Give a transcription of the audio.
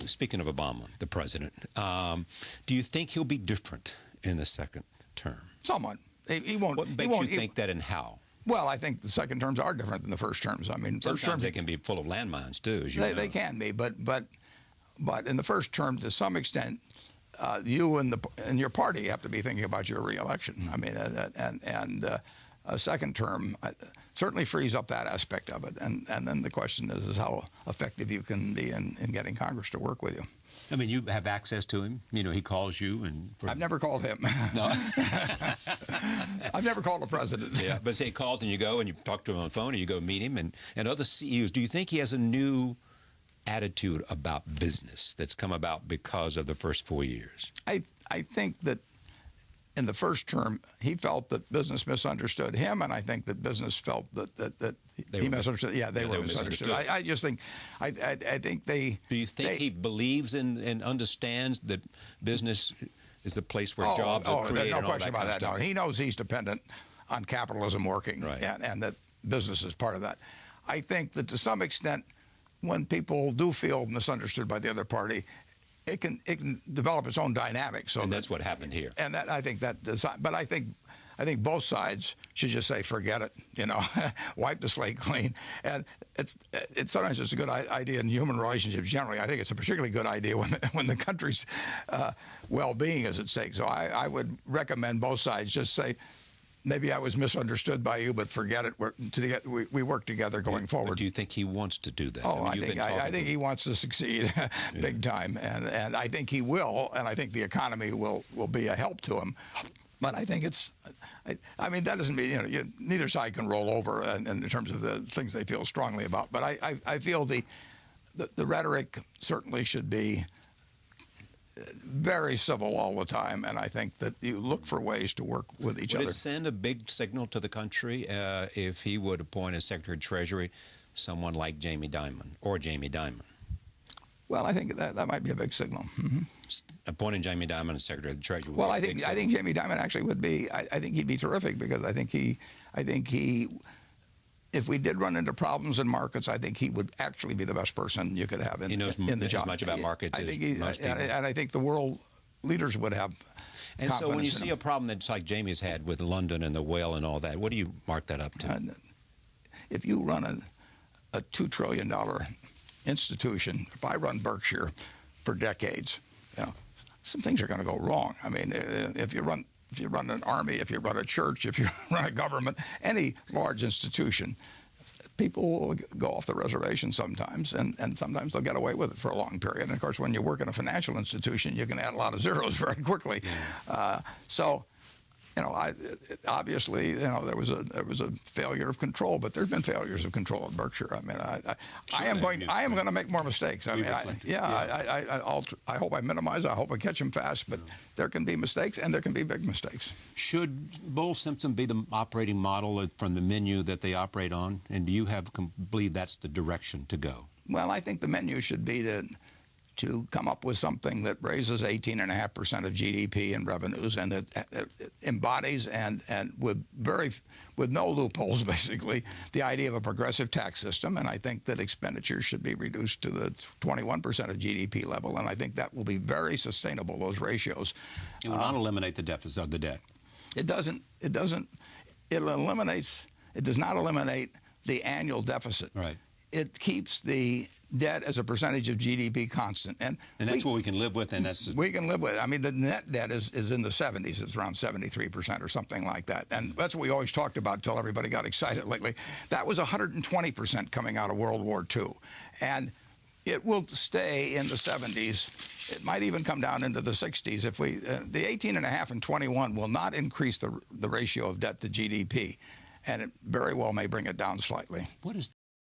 Speaking of Obama, the president, do you think he'll be different in the second term? Somewhat. He won't. What makes you think that, and how? Well, I think the second terms are different than the first terms. I mean, Sometimes first terms they can be full of landmines too, as you know. They can be, but in the first term, to some extent, you and your party have to be thinking about your reelection. I mean, and a second term certainly frees up that aspect of it. And then the question is how effective you can be in getting Congress to work with you. I mean, you have access to him. You know, he calls you, and I've never called him. No, I've never called a president. Yeah, but say he calls and you go and you talk to him on the phone, or you go meet him, and other CEOs. Do you think he has a new attitude about business that's come about because of the first 4 years? I think that in the first term, he felt that business misunderstood him, and I think that business felt that he misunderstood. Yeah, they were misunderstood. I just think, I think they. Do you think he believes in and understands that business is the place where jobs are created? No question about that. No, he knows he's dependent on capitalism working, right, and that business is part of that. I think that to some extent, when people do feel misunderstood by the other party, it can develop its own dynamics. So that's what happened here. And that I think that does. But I think both sides should just say, forget it. You know, wipe the slate clean. And sometimes it's a good idea in human relationships generally. I think it's a particularly good idea when the country's well-being is at stake. So I would recommend both sides just say, maybe I was misunderstood by you, but forget it. We work together going forward. But do you think he wants to do that? Oh, I think he wants to succeed big time, and I think he will, and I think the economy will be a help to him. But I think I mean, that doesn't mean, neither side can roll over in terms of the things they feel strongly about. But I feel the rhetoric certainly should be very civil all the time, and I think that you look for ways to work with each other. Would it send a big signal to the country if he would appoint as Secretary of Treasury someone like Jamie Dimon or Jamie Dimon? Well, I think that might be a big signal. Mm-hmm. Appointing Jamie Dimon as Secretary of the Treasury. Well, I think Jamie Dimon actually would be. I think he'd be terrific, because I think he. If we did run into problems in markets, I think he would actually be the best person you could have in the job. He knows as much about markets as most people. And I think the world leaders would have And so when you see a problem that's like Jamie's had with London and the whale and all that, what do you mark that up to? If you run a $2 trillion institution, if I run Berkshire for decades, some things are going to go wrong. I mean, if you run an army, if you run a church, if you run a government, any large institution, people will go off the reservation sometimes, and sometimes they'll get away with it for a long period. And of course, when you work in a financial institution, you can add a lot of zeros very quickly. Yeah. So, obviously, there was a failure of control, but there's been failures of control at Berkshire. I mean, I am going to make more mistakes. I mean, I hope I minimize. I hope I catch them fast, but there can be mistakes, and there can be big mistakes. Should Bull Simpson be the operating model from the menu that they operate on, and do you believe that's the direction to go? Well, I think the menu should be to come up with something that raises 18.5% of GDP in revenues, and that embodies and with no loopholes, basically, the idea of a progressive tax system. And I think that expenditures should be reduced to the 21% of GDP level, and I think that will be very sustainable, those ratios. It will not eliminate the deficit of the debt. It doesn't. It does not eliminate the annual deficit. Right. It keeps the debt as a percentage of GDP constant, and that's what we can live with, and we can live with it. I mean, the net debt is in the 70s. It's around 73% or something like that, and that's what we always talked about until everybody got excited lately. That was 120% coming out of World War II, and it will stay in the 70s. It might even come down into the 60s if the 18.5 and 21 will not increase the ratio of debt to GDP. And it very well may bring it down slightly. What is